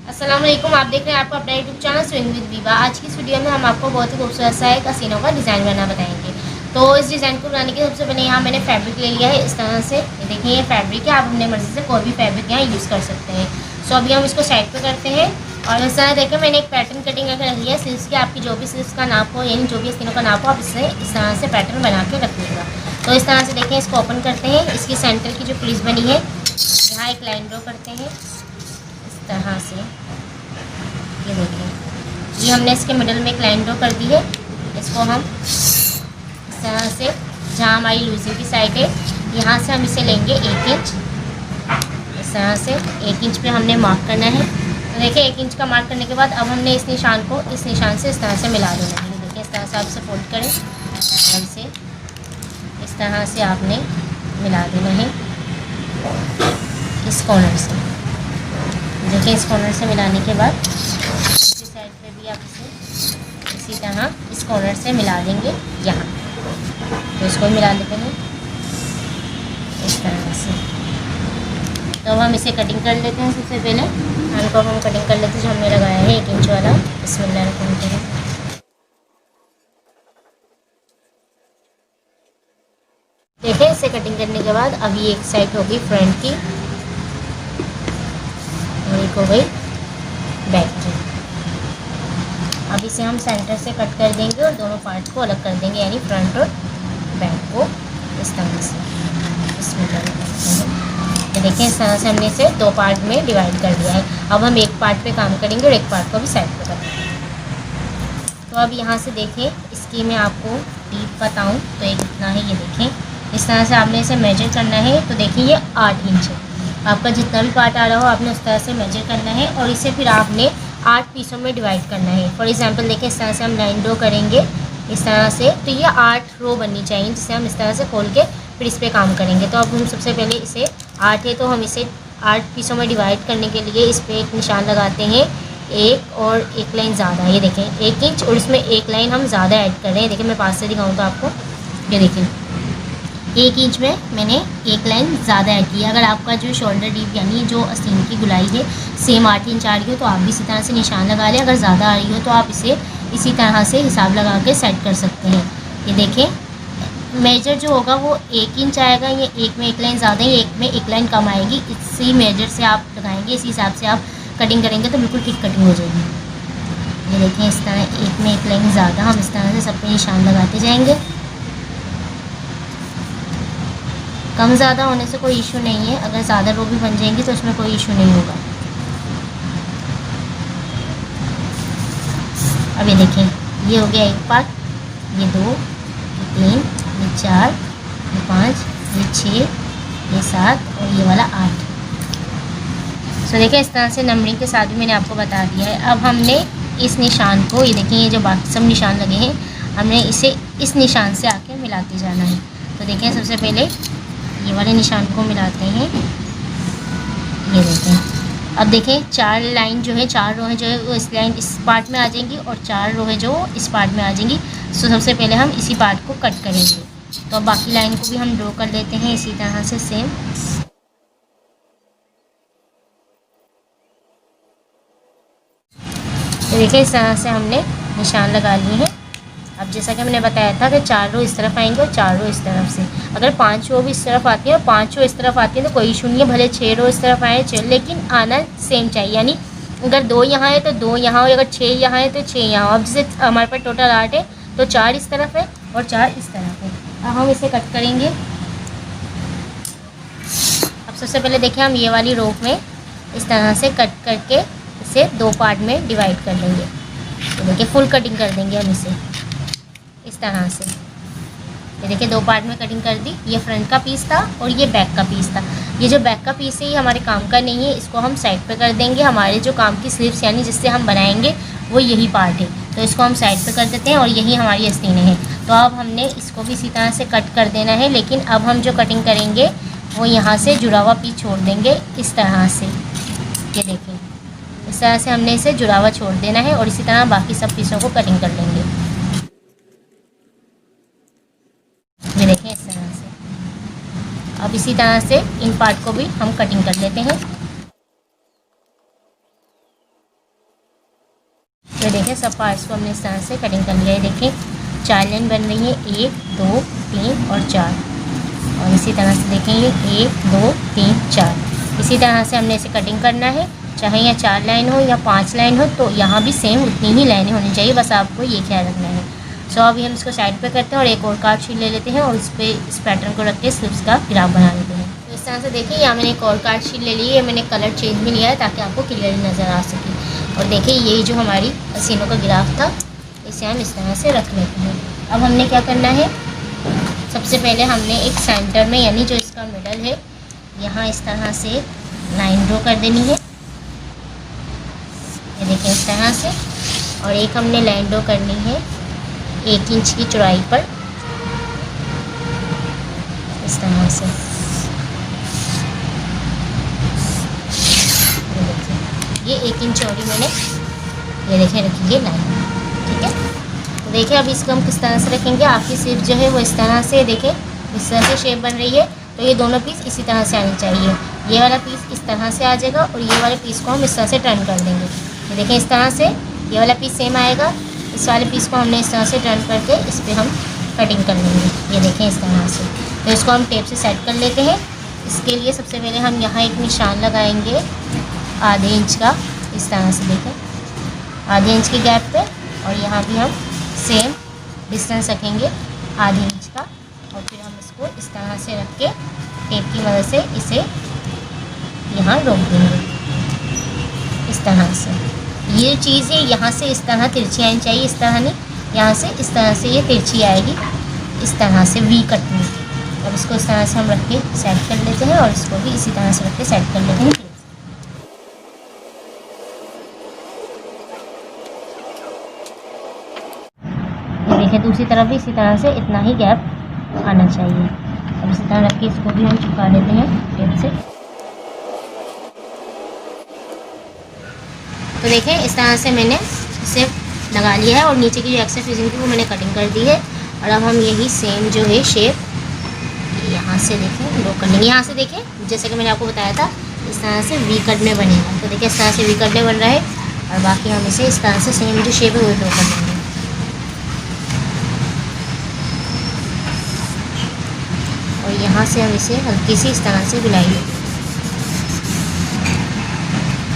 अस्सलाम वालेकुम। आप देख रहे हैं आपका अपना यूट्यूब चैनल स्विंग विद विवा। आज की इस वीडियो में हम आपको बहुत ही खूबसूरत सा एक हसीनों का डिज़ाइन बनाना बताएंगे। तो इस डिज़ाइन को बनाने के सबसे पहले यहाँ मैंने फैब्रिक ले लिया है। इस तरह से ये देखिए, ये फैब्रिक है। आप अपने मर्ज़ी से कोई भी फैब्रिक यहाँ यूज़ कर सकते हैं। सो अभी हम इसको साइड पर करते हैं। और इस तरह देखिए, मैंने एक पैटर्न कटिंग करके रख लिया है स्लीव्स की। आपकी जो भी स्लीव्स का नाप हो, यानी जो भी हसीनों का नाप हो, आप इससे इस तरह से पैटर्न बना के रखिएगा। तो इस तरह से देखें, इसको ओपन करते हैं। इसकी सेंटर की जो क्रीज बनी है, यहाँ एक लाइन ड्रॉ करते हैं इस तरह से। ये देखिए, ये हमने इसके मिडल में एक लाइन ड्रॉ कर दी है। इसको हम इस तरह से, जहाँ हमारी लूजिंग की साइड है, यहाँ से हम इसे लेंगे 1 इंच। इस तरह से 1 इंच पे हमने मार्क करना है। तो देखिए, 1 इंच का मार्क करने के बाद अब हमने इस निशान को इस निशान से इस तरह से मिला देना है। देखिए, इस तरह से आप इसे फोल्ड करें और इसे इस तरह से आपने मिला देना है इस कॉर्नर से। देखिए, इस कॉर्नर से मिलाने के बाद दूसरी साइड पे भी आप इसे इसी तरह इस कॉर्नर से मिला देंगे यहाँ। तो इसको मिला लेते हैं इस तरह से। तो अब हम इसे कटिंग कर लेते हैं। सबसे पहले हैंड को हम कटिंग कर लेते हैं, जो हमने लगाया है 1 इंच वाला। बिस्मिल्लाह रहमान रहीम। देखिए, इसे कटिंग करने के बाद अभी एक साइड होगी फ्रंट की और एक हो गई बैक की। अब इसे हम सेंटर से कट कर देंगे और दोनों पार्ट को अलग कर देंगे, यानी फ्रंट और बैक को इस तरह से। ये देखिए, इस तरह से हमने इसे 2 पार्ट में डिवाइड कर दिया है। अब हम एक पार्ट पे काम करेंगे और एक पार्ट को भी साइड पे करेंगे। तो अब यहाँ से देखें, इसकी मैं आपको डीप बताऊँ तो एक इतना है। ये देखें, इस तरह से आपने इसे मेजर करना है। तो देखिए, ये 8 इंच है। आपका जितना भी पार्ट आ रहा हो, आपने उस तरह से मेजर करना है और इसे फिर आपने 8 पीसों में डिवाइड करना है। फॉर एग्जांपल देखिए, इस तरह से हम लाइन ड्रॉ करेंगे इस तरह से। तो ये 8 रो बननी चाहिए, जिसे हम इस तरह से खोल के फिर इस पर काम करेंगे। तो अब हम सबसे पहले इसे 8 है, तो हम इसे 8 पीसों में डिवाइड करने के लिए इस पर एक निशान लगाते हैं, एक और एक लाइन ज़्यादा। ये देखें, 1 इंच और इसमें एक लाइन हम ज़्यादा ऐड कर रहे हैं। देखिए, मैं पास से दिखाऊँ तो आपको, ये देखें, 1 इंच में मैंने एक लाइन ज़्यादा ऐड की है। अगर आपका जो शोल्डर डीप यानी जो आस्तीन की गुलाई है सेम 8 इंच आ रही हो, तो आप भी इसी तरह से निशान लगा लें। अगर ज़्यादा आ रही हो तो आप इसे इसी तरह से हिसाब लगा के सेट कर सकते हैं। ये देखें, मेजर जो होगा वो 1 इंच आएगा। ये एक में एक लाइन ज़्यादा है, एक में एक लाइन कम आएगी। इसी मेजर से आप लगाएंगे, इसी हिसाब से आप कटिंग करेंगे तो बिल्कुल ठीक कटिंग हो जाएगी। ये देखें, इस तरह एक में एक लाइन ज़्यादा हम इस तरह से सब पे निशान लगाते जाएंगे। कम ज़्यादा होने से कोई इशू नहीं है। अगर ज़्यादा रो भी बन जाएंगी तो उसमें कोई इशू नहीं होगा। अब ये देखें, ये हो गया एक पार्ट, ये 2, ये 3, ये 4, ये 5, ये 6, ये 7 और ये वाला 8। सो देखिए, इस तरह से नंबरिंग के साथ भी मैंने आपको बता दिया है। अब हमने इस निशान को, ये देखिए, ये जो बाकी सब निशान लगे हैं, हमने इसे इस निशान से आके मिलाते जाना है। तो देखिए, सबसे पहले ये वाले निशान को मिलाते हैं। ये देखें, अब देखें, 4 लाइन जो है, 4 रो है जो है वो इस लाइन इस पार्ट में आ जाएंगी और 4 रो है जो इस पार्ट में आ जाएंगी। सो सबसे पहले हम इसी पार्ट को कट करेंगे। तो अब बाकी लाइन को भी हम ड्रॉ कर लेते हैं इसी तरह से सेम। तो देखिए, इस तरह से हमने निशान लगा लिए हैं। अब जैसा कि मैंने बताया था कि 4 रो इस तरफ आएंगे और 4 रो इस तरफ से। अगर 5 रो भी इस तरफ आती है और 5 रो इस तरफ आती है तो कोई इशू नहीं है, भले 6 रो इस तरफ आए, लेकिन आना सेम चाहिए। यानी अगर 2 यहाँ है तो 2 यहाँ हो, अगर 6 यहाँ है तो 6 यहाँ हो। अब जैसे हमारे पास टोटल 8 है तो 4 इस तरफ है और 4 इस तरफ है। अब हम इसे कट करेंगे। अब सबसे पहले देखिए, हम ये वाली रो में इस तरह से कट करके इसे 2 पार्ट में डिवाइड कर लेंगे। तो देखिए, फुल कटिंग कर देंगे हम इसे इस तरह से। ये देखिए, 2 पार्ट में कटिंग कर दी। ये फ्रंट का पीस था और ये बैक का पीस था। ये जो बैक का पीस है ये हमारे काम का नहीं है, इसको हम साइड पे कर देंगे। हमारे जो काम की स्लीव्स यानी जिससे हम बनाएंगे वो यही पार्ट है, तो इसको हम साइड पे कर देते हैं और यही हमारी आस्तीनें हैं। तो अब हमने इसको भी इसी तरह से कट कर देना है, लेकिन अब हम जो कटिंग करेंगे वो यहाँ से जुड़ा हुआ पीस छोड़ देंगे इस तरह से। ये देखिए, इस तरह से हमने इसे जुड़ा हुआ छोड़ देना है और इसी तरह बाकी सब पीसों को कटिंग कर लेंगे। ये देखें, इस तरह से। अब इसी तरह से इन पार्ट को भी हम कटिंग कर लेते हैं। तो देखें सब पार्ट्स को हमने इस तरह से कटिंग कर लिया है। देखें 4 लाइन बन रही है, 1 2 3 और 4, और इसी तरह से देखेंगे 1 2 3 4। इसी तरह से हमने इसे कटिंग करना है, चाहे यहाँ 4 लाइन हो या 5 लाइन हो, तो यहाँ भी सेम उतनी ही लाइनें होनी चाहिए, बस आपको ये ख्याल रखना है। सो अभी हम इसको साइड पे करते हैं और एक और कार्ड शीट ले लेते हैं और इस पर इस पैटर्न को रख के स्लिप्स का ग्राफ बना लेते हैं। तो इस तरह से देखिए यहाँ मैंने एक और कार्ड शीट ले ली है, मैंने कलर चेंज भी लिया है ताकि आपको क्लियरली नज़र आ सके। और देखिए यही जो हमारी हसीनों का ग्राफ था, इसे हम इस तरह से रख लेते हैं। अब हमने क्या करना है, सबसे पहले हमने एक सेंटर में यानी जो इसका मिडल है यहाँ इस तरह से लाइन ड्रॉ कर देनी है, ये देखिए इस तरह से। और एक हमने लाइन ड्रॉ करनी है 1 इंच की चौड़ाई पर, इस तरह से। ये 1 इंच चौड़ी मैंने ये देखिए रखी है लाइन, ठीक है। तो देखिए अब इसको हम किस तरह से रखेंगे, आपकी सिर्फ जो है वो इस तरह से देखें इस तरह से शेप बन रही है, तो ये दोनों पीस इसी तरह से आनी चाहिए। ये वाला पीस इस तरह से आ जाएगा और ये वाले पीस को हम इस तरह से टर्न कर देंगे। ये देखें इस तरह से ये वाला पीस सेम आएगा, इस वाले पीस को हमने इस तरह से टर्न करके इस पर हम कटिंग कर लेंगे। ये देखें इस तरह से। तो इसको हम टेप से सेट कर लेते हैं। इसके लिए सबसे पहले हम यहाँ एक निशान लगाएंगे आधे इंच का, इस तरह से देखें आधे इंच के गैप पे, और यहाँ भी हम सेम डिस्टेंस रखेंगे आधे इंच का, और फिर हम इसको इस तरह से रख के टेप की मदद से इसे यहाँ रोक देंगे इस तरह से। ये चीज़ है यहाँ से इस तरह तिरछी आनी चाहिए, इस तरह नहीं, यहाँ से इस तरह से ये तिरछी आएगी, इस तरह से वी कट में। और इसको इस तरह से हम रख के सेट कर लेते हैं और इसको भी इसी तरह से रख के सेट कर लेते हैं। ये देखिए दूसरी तरफ भी इसी तरह से इतना ही गैप आना चाहिए। अब इसी तरह रख के इसको भी हम चिपका लेते हैं टेप से। तो देखें इस तरह से मैंने इसे लगा लिया है और नीचे की जो एक्स्ट्रा फिजिंग थी वो मैंने कटिंग कर दी है। और अब हम यही सेम जो है शेप यहाँ से देखें ड्रॉ कर लेंगे। यहाँ से देखें जैसे कि मैंने आपको बताया था इस तरह से वी कट में बनेगा। तो देखिए इस तरह से वी कट में बन रहा है और बाकी हम इसे इस तरह से सेम जो शेप है वो ड्रॉ कर देंगे। और यहाँ से हम इसे हल्की सी इस तरह से बुलाई लेंगे।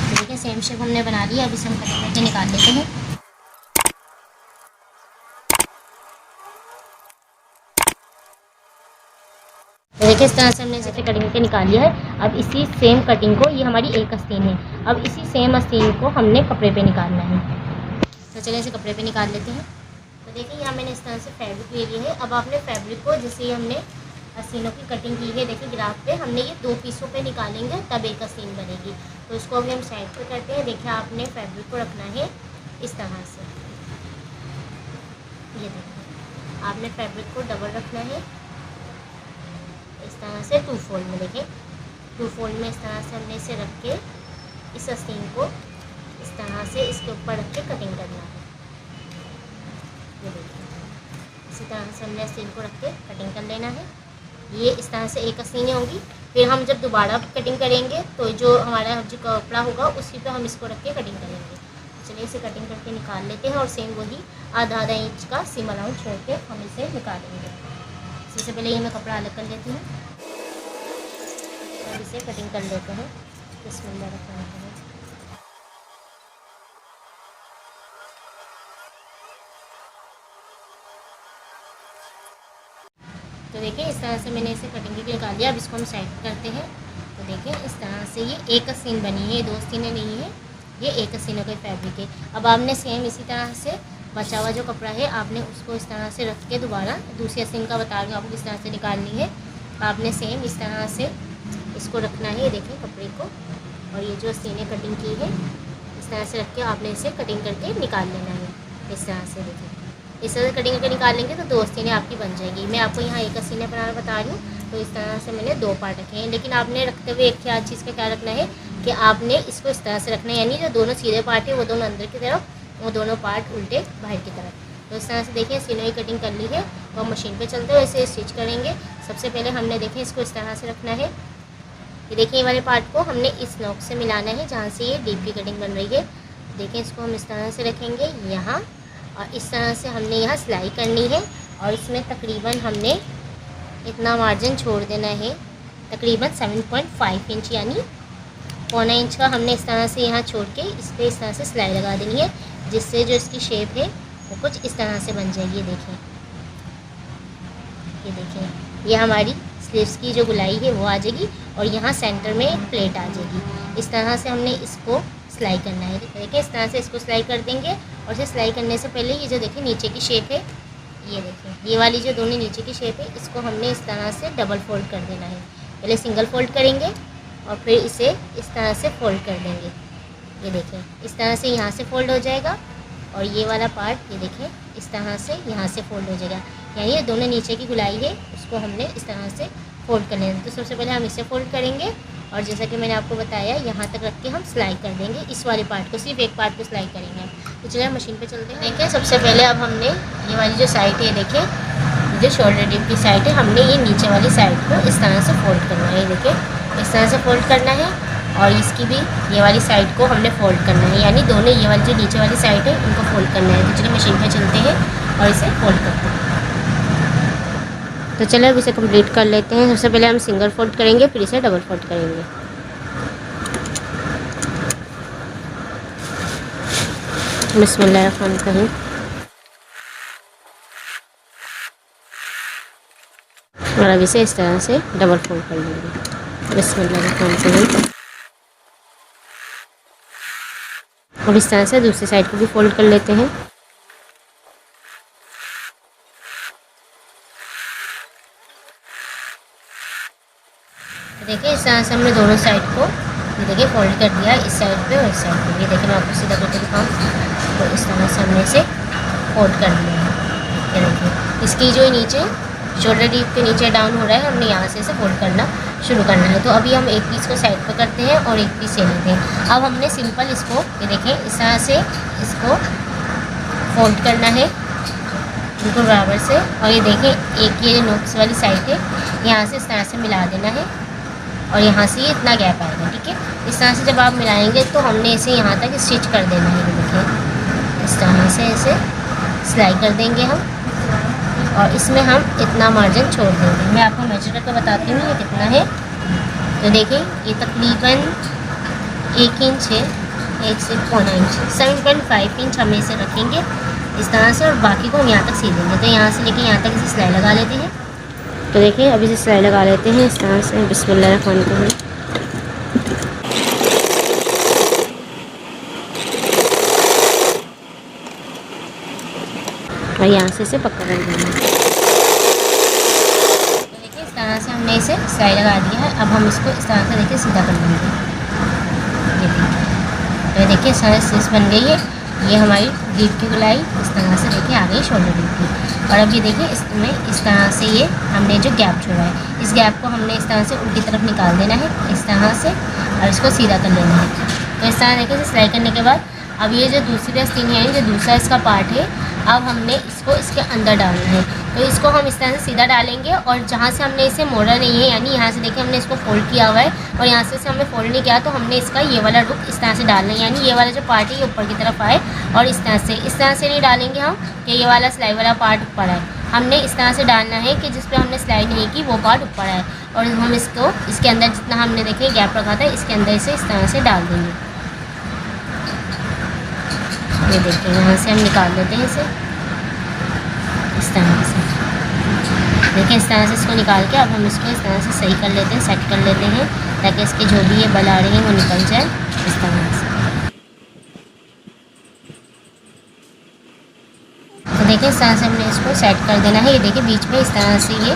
तो देखिए सेम शेप हमने बना लिया। अब इसे हम कटिंग करके निकाल लेते हैं। तो देखिए इस तरह से हमने इसे कटिंग करके निकाल लिया है। अब इसी सेम कटिंग को, ये हमारी एक आस्तीन है, अब इसी सेम आस्तीन को हमने कपड़े पे निकालना है। तो चलिए इसे कपड़े पे निकाल लेते हैं। तो देखिए यहाँ मैंने इस तरह से फैब्रिक ले लिया है। अब आपने फैब्रिक को जैसे हमने आस्तीनों की कटिंग की है, देखिए ग्राफ पे हमने ये 2 पीसों पे निकालेंगे तब एक आस्तीन बनेगी। तो इसको अभी हम साइड पे करते हैं। देखिए आपने फैब्रिक को रखना है इस तरह से, ये देखिए आपने फैब्रिक को डबल रखना है इस तरह से 2 फोल्ड में। देखिए 2 फोल्ड में इस तरह से हमने इसे रख के इस आस्तीन को इस तरह से इसके ऊपर रख के कटिंग करना है। ये देखिए इसी तरह से हमने आस्तीन को रख के कटिंग कर लेना है। ये इस तरह से एक आस्तीनें होंगी। फिर हम जब दोबारा कटिंग करेंगे तो जो हमारा जो कपड़ा होगा उसी पे हम इसको रख के कटिंग करेंगे। चलिए इसे कटिंग करके निकाल लेते हैं और सेम वही आधा इंच का सीम अराउंड छोड़ के हम इसे निकालेंगे। सबसे पहले ये मैं कपड़ा अलग कर लेती हूँ और इसे कटिंग कर लेते हैं। बिस्मिल्लाह रहमान रहीम। तो देखिए इस तरह से मैंने इसे कटिंग करके निकाल लिया। अब इसको हम साइड करते हैं। तो देखिए इस तरह से ये एक आस्तीन बनी है, ये 2 आस्तीनें नहीं है, ये एक आस्तीनों का फैब्रिक है। अब आपने सेम इसी तरह से बचा हुआ जो कपड़ा है आपने उसको इस तरह से रख के दोबारा दूसरी आस्तीन का बता रही हूँ आपको किस तरह से निकालनी है। आपने सेम इस तरह से इसको रखना है, ये देखिए कपड़े को, और ये जो आस्तीनें कटिंग की है इस तरह से रख के आपने इसे कटिंग करके निकाल लेना है। इस तरह से देखिए इस तरह से कटिंग करके निकाल लेंगे तो 2 आस्तीनें आपकी बन जाएगी। मैं आपको यहाँ एक आस्तीनें बनाना बता रही हूँ। तो इस तरह से मैंने 2 पार्ट रखे हैं, लेकिन आपने रखते हुए एक ख्याल चीज़ का क्या रखना है कि आपने इसको इस तरह से रखना है, यानी जो दोनों सीधे पार्ट है वो दोनों अंदर की तरफ, वो दोनों पार्ट उल्टे बाहर की तरफ। तो इस तरह से देखिए सीनों की कटिंग कर ली है और मशीन पे चलते हुए इसे स्टिच करेंगे। सबसे पहले हमने देखें इसको इस तरह से रखना है। ये देखिए ये वाले पार्ट को हमने इस नोक से मिलाना है जहाँ से ये डीप की कटिंग बन रही है। देखें इसको हम इस तरह से रखेंगे यहाँ, और इस तरह से हमने यहाँ सिलाई करनी है। और इसमें तकरीबन हमने इतना मार्जिन छोड़ देना है, तकरीबन 7.5 इंच यानी पौना इंच का हमने इस तरह से यहाँ छोड़ के इस पर इस तरह से सिलाई लगा देनी है, जिससे जो इसकी शेप है वो कुछ इस तरह से बन जाएगी। ये देखें ये हमारी स्लीव्स की जो गुलाई है वो आ जाएगी, और यहाँ सेंटर में एक प्लेट आ जाएगी। इस तरह से हमने इसको सिलाई करना है। देखिए इस तरह से इसको सिलाई कर देंगे, और इसे सिलाई करने से पहले ये जो देखिए नीचे की शेप है, ये देखें ये वाली जो दोनों नीचे की शेप है, इसको हमने इस तरह से डबल फोल्ड कर देना है। पहले सिंगल फोल्ड करेंगे और फिर इसे इस तरह से फोल्ड कर देंगे। ये देखें इस तरह से यहाँ से फोल्ड हो जाएगा, और ये वाला पार्ट ये देखें इस तरह से यहाँ से फोल्ड हो जाएगा। यानी ये दोनों नीचे की गुलाई है उसको हमने इस तरह से फोल्ड कर लेना। तो सबसे पहले हम इसे फोल्ड करेंगे, और जैसा कि मैंने आपको बताया यहाँ तक रख के हम सिलाई कर देंगे। इस वाले पार्ट को, सिर्फ एक पार्ट को सिलाई करेंगे। तो चलिए मशीन पे चलते हैं। देखें सबसे पहले अब हमने ये वाली जो साइड है, देखें जो शोल्डर डिप की साइड है, हमने ये नीचे वाली साइड को इस तरह से फोल्ड करना है। देखें इस तरह से फोल्ड करना है, और इसकी भी ये वाली साइड को हमने फोल्ड करना है, यानी दोनों ये वाली जो नीचे वाली साइड है उनको फोल्ड करना है। तो चलिए मशीन पे चलते हैं और इसे फोल्ड करते हैं। तो चलिए अब इसे कंप्लीट कर लेते हैं। सबसे पहले हम सिंगल फोल्ड करेंगे, फिर इसे डबल फोल्ड करेंगे। बिस्मिल्लाहिर्रहमानिर्रहीम। और अब इसे इस तरह से डबल फोल्ड कर लेंगे। बिस्मिल्लाहिर्रहमानिर्रहीम। और इस तरह से दूसरी साइड को भी फोल्ड कर लेते हैं। देखिए इस तरह से हमने दोनों साइड को देखिए फोल्ड कर दिया, इस साइड पे और इस साइड पे। ये देखिए मैं आपको सीधा करके दिखाऊँ, तो इस तरह से हमने इसे फोल्ड कर लिया है। ये देखिए इसकी जो नीचे शोल्डर डीप के नीचे डाउन हो रहा है, हमने यहाँ से इसे फोल्ड करना शुरू करना है। तो अभी हम एक पीस को साइड पर करते हैं और एक पीस ले लेते हैं। अब हमने सिंपल इसको ये देखें इस तरह से इसको फोल्ड करना है बिल्कुल बराबर से। और ये देखें एक ये नोक्स वाली साइड है, यहाँ से इस तरह से मिला देना है, और यहाँ से ये इतना गैप आएगा। ठीक है, इस तरह से जब आप मिलाएंगे तो हमने इसे यहाँ तक स्टिच कर देना है। देखिए इस तरह से इसे सिलाई कर देंगे हम, और इसमें हम इतना मार्जिन छोड़ देंगे। मैं आपको मेजर करके बताती हूँ ये कितना है। तो देखिए ये तकरीबन 1 इंच है, 1 से पौना इंच, 7.5 इंच हम इसे रखेंगे इस तरह से, और बाकी को हम यहाँ तक सी देंगे। तो यहाँ से लेके यहाँ तक इसे सिलाई लगा लेते हैं। तो देखिए अभी इसे सिलाई लगा लेते हैं इस तरह से। बिस्मिल्लाहिर्रहमानिर्रहीम। और यहाँ से इसे पकड़ देना है। तो देखिए इस तरह से हमने इसे सिलाई लगा दिया है। अब हम इसको इस तरह से देखिए सीधा कर लेंगे। ये देखिए तो देखिए इस तरह से बन गई है। ये हमारी डीप की गुलाई इस तरह से देखिए आ गई शोल्डर डीप की। और अब ये देखिए इसमें इस तरह से ये हमने जो गैप छोड़ा है, इस गैप को हमने इस तरह से उल्टी तरफ निकाल देना है इस तरह से, और इसको सीधा कर लेना है। तो इस तरह देखिए सिलाई करने के बाद अब ये जो दूसरी आस्तीन है, जो दूसरा इसका पार्ट है, अब हमने इसको इसके अंदर डालना है। तो इसको हम इस तरह से सीधा डालेंगे, और जहाँ से हमने इसे मोड़ा नहीं है, यानी यहाँ से देखिए हमने इसको फोल्ड किया हुआ है, और यहाँ से हमने फोल्ड नहीं किया, तो हमने इसका ये वाला रुख इस तरह से डालना है, यानी ये वाला जो पार्ट है ये ऊपर की तरफ आए। और इस तरह से नहीं डालेंगे हम कि ये वाला सिलाई वाला पार्ट ऊपर आए। हमने इस तरह से डालना है कि जिस पर हमने सिलाई नहीं की वो पार्ट ऊपर आए, और हम इसको इसके अंदर जितना हमने देखिए गैप रखा था इसके अंदर इसे इस तरह से डाल देंगे। ये देखिए यहाँ से हम निकाल देते हैं इसे इस तरह से। देखिए इस तरह से इसको निकाल के अब हम इसको इस तरह से सही कर लेते हैं, सेट कर लेते हैं, ताकि इसके जो भी ये बल आ रही है वो निकल जाए इस तरह से। तो देखिए इस तरह से हमने इसको सेट कर देना है। ये देखिए बीच में इस तरह से ये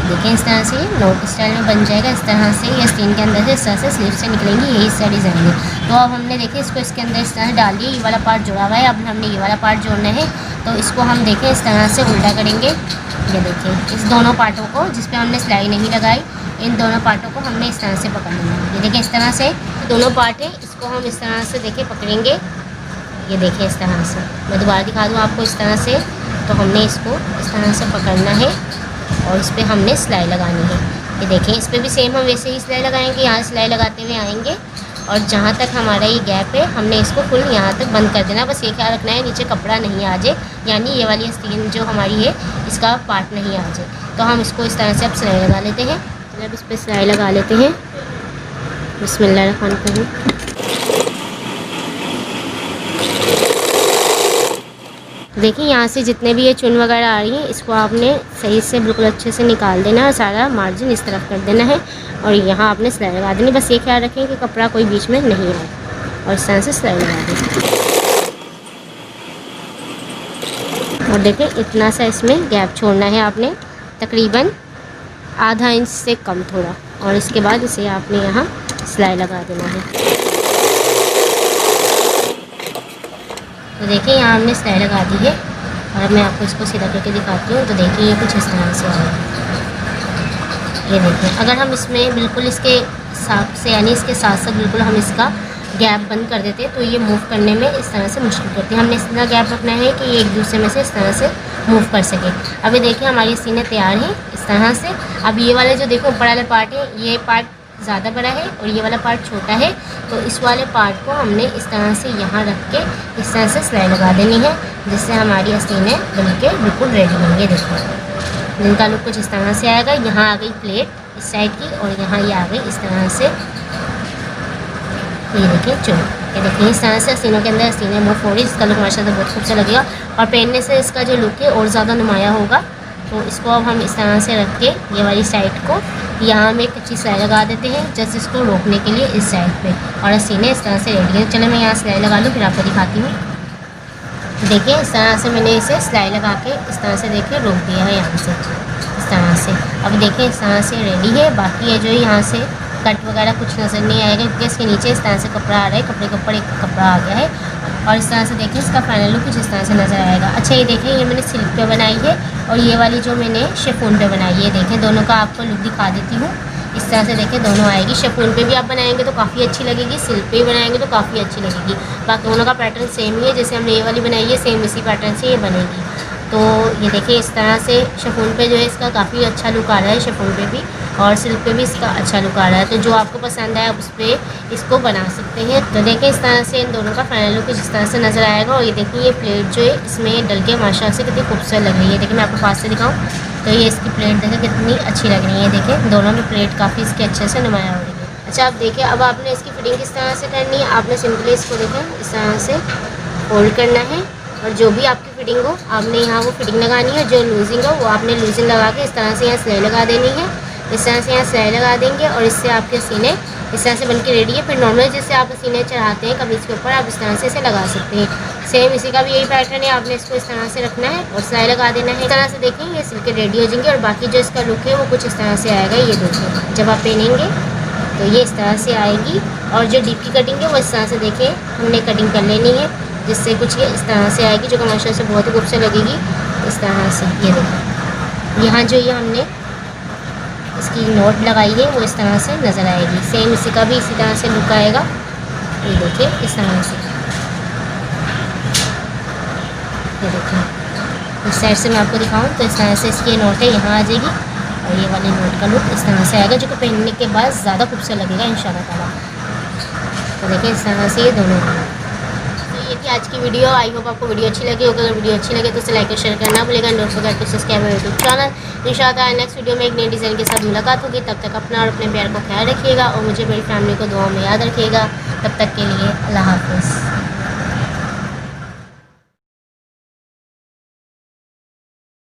देखिए इस तरह से ये नोट स्टाइल में बन जाएगा। इस तरह से ये आस्तीन के अंदर से इस तरह से स्लीव से निकलेंगी, यही इसका डिज़ाइन है। तो अब हमने देखिए इसको इसके अंदर इस तरह डाल दिया, ये वाला पार्ट जुड़ा हुआ है। अब हमने ये वाला पार्ट जोड़ना है, तो इसको हम देखें इस तरह से उल्टा करेंगे। ये देखिए इस दोनों पार्टों को जिस पे हमने सिलाई नहीं लगाई, इन दोनों पार्टों को हमने इस तरह से पकड़ लेना है। ये देखिए इस तरह से दोनों पार्ट है, इसको हम इस तरह से देखिए पकड़ेंगे। ये देखिए इस तरह से, मैं दोबारा दिखा दूँ आपको इस तरह से। तो हमने इसको इस तरह से पकड़ना है, और इस पर हमने सिलाई लगानी है। ये देखें इस पर भी सेम हम वैसे ही सिलाई लगाएंगे, यहाँ सिलाई लगाते हुए आएंगे, और जहाँ तक हमारा ये गैप है हमने इसको फुल यहाँ तक बंद कर देना। बस ये ख्याल रखना है नीचे कपड़ा नहीं आ जाए, यानी ये वाली आस्तीन जो हमारी है इसका पार्ट नहीं आ जाए। तो हम इसको इस तरह से अब सिलाई लगा लेते हैं। अब इस पर सिलाई लगा लेते हैं। बिस्मिल्लाहिर्रहमानिर्रहीम। देखिए यहाँ से जितने भी ये चुन वगैरह आ रही है इसको आपने सही से बिल्कुल अच्छे से निकाल देना है, सारा मार्जिन इस तरफ कर देना है और यहाँ आपने सिलाई लगा देनी। बस ये ख्याल रखें कि कपड़ा कोई बीच में नहीं आए और इस तरह से सिलाई लगा दें। और देखिए इतना सा इसमें गैप छोड़ना है आपने, तकरीबन आधा इंच से कम थोड़ा, और इसके बाद इसे आपने यहाँ सिलाई लगा देना है। तो देखिए यहाँ हमने सिलाई लगा दी है और अब मैं आपको इसको सीधा करके दिखाती हूँ। तो देखिए ये कुछ इस तरह से आएगा। ये देखिए अगर हम इसमें बिल्कुल इसके हिसाब से यानी इसके साथ साथ बिल्कुल हम इसका गैप बंद कर देते तो ये मूव करने में इस तरह से मुश्किल करती है। हमने इतना गैप रखना है कि ये एक दूसरे में से इस तरह से मूव कर सके। अभी देखिए हमारी सीने तैयार हैं इस तरह से। अब ये वाले जो देखो ऊपर वाले पार्ट है ये पार्ट ज़्यादा बड़ा है और ये वाला पार्ट छोटा है, तो इस वाले पार्ट को हमने इस तरह से यहाँ रख के इस तरह से सिलाई लगा देनी है, जिससे हमारी आस्तीनें बनके बिल्कुल रेडी होंगे। देखो जिनका लुक कुछ इस तरह से आएगा। यहाँ आ गई प्लेट इस साइड की और यहाँ ये आ गई इस तरह से। ये देखिए चुन, ये देखिए इस तरह से आस्तीनों के अंदर आस्तीनें मूव हो रही। इसका लुक माशाल्लाह बहुत खूबसूरत लगेगा और पहनने से इसका जो लुक है और ज़्यादा नुमाया होगा। तो इसको अब हम इस तरह से रख के ये वाली साइड को यहाँ में एक अच्छी सिलाई लगा देते हैं, जस्ट इसको रोकने के लिए इस साइड पे, और आस्तीनें इस तरह से रेडी है। चलो मैं यहाँ सिलाई लगा लूँ फिर आपको दिखाती हूँ। देखिए इस तरह से मैंने इसे सिलाई लगा के इस तरह से देखिए रोक दिया है यहाँ से इस तरह से। अब देखिए इस तरह से रेडी है। बाकी है जो यहाँ से कट वगैरह कुछ नज़र नहीं आएगा क्योंकि इसके नीचे इस तरह से कपड़ा आ रहा है, कपड़े के ऊपर एक कपड़ा आ गया है और इस तरह से देखिए इसका फाइनल लुक कुछ इस तरह से नज़र आएगा। अच्छा ये देखिए ये मैंने सिल्क पे बनाई है और ये वाली जो मैंने शिफॉन पे बनाई है। देखें दोनों का आपको लुक दिखा देती हूँ। इस तरह से देखिए दोनों आएगी। शिफॉन पे भी आप बनाएंगे तो काफ़ी अच्छी लगेगी, सिल्क पे भी बनाएंगे तो काफ़ी अच्छी लगेगी। बाकी दोनों का पैटर्न सेम ही है, जैसे हमने ये वाली बनाई है सेम इसी पैटर्न से ये बनेगी। तो ये देखिए इस तरह से शिफॉन पे जो है इसका काफ़ी अच्छा लुक आ रहा है, शिफॉन पे भी और सिल्क पे भी इसका अच्छा लुक आ रहा है। तो जो आपको पसंद आए आप उस पर इसको बना सकते हैं। तो देखिए इस तरह से इन दोनों का फाइनल लुक इस तरह से नज़र आएगा। और ये देखिए ये प्लेट जो है इसमें डल के माशाल्लाह से कितनी खूबसूरत लग रही है। देखिए मैं आपको पास से दिखाऊँ तो ये इसकी प्लेट देखिए कितनी अच्छी लग रही है। देखिए दोनों में प्लेट काफ़ी इसके अच्छे से नुमाया हो रही है। अच्छा आप देखिए अब आपने इसकी फिटिंग किस तरह से करनी है। आपने सिंपली इसको देखें इस तरह से फोल्ड करना है और जो भी आपकी फिटिंग हो आपने यहाँ वो फिटिंग लगानी है। जो लूजिंग हो वो आपने लूजिंग लगा के इस तरह से यहाँ सिलाई लगा देनी है। इस तरह से यहाँ सिलाई लगा देंगे और इससे आपके सीने इस तरह से बन के रेडी है। फिर नॉर्मल जैसे आप सीने चढ़ाते हैं कमीज़ के ऊपर आप इस तरह से इसे लगा सकते हैं। सेम इसी का भी यही पैटर्न है। आपने इसको इस तरह से रखना है और सिलाई लगा देना है। इस तरह से देखें ये सिल के रेडी हो जाएंगे। और बाकी जो इसका लुक है वो कुछ इस तरह से आएगा। ये देखिए जब आप पहनेंगे तो ये इस तरह से आएगी। और जो डीप की कटिंग है वो इस तरह से देखें हमने कटिंग कर लेनी है, जिससे कुछ ये इस तरह से आएगी जो कि माशाल्लाह से बहुत ही खूबसूरत लगेगी। इस तरह से ये देखिए यहाँ जो ये हमने इसकी नोट लगाई है वो इस तरह से नज़र आएगी। सेम इसी का भी इसी तरह से लुक आएगा। ये देखिए इस तरह से, ये देखिए इस साइड से मैं आपको दिखाऊं तो इस तरह से इसकी नोट है यहाँ आ जाएगी और ये वाली नोट का लुक इस तरह से आएगा जो कि पहनने के बाद ज़्यादा खूबसूरत लगेगा इंशाल्लाह ताला। तो देखिए इस तरह से ये दोनों। ये थी आज की वीडियो। आई होप आपको वीडियो अच्छी लगी होगी। अगर वीडियो अच्छी लगे तो उसे लाइक और शेयर करना भूलेगा। Don't forget to subscribe my YouTube channel. इंशाल्लाह नेक्स्ट वीडियो में एक नए डिज़ाइन के साथ मुलाकात होगी। तब तक अपना और अपने प्यार को ख्याल रखिएगा और मुझे मेरी फैमिली को दुआ में याद रखिएगा। तब तक के लिए अल्लाह हाफ़िज़।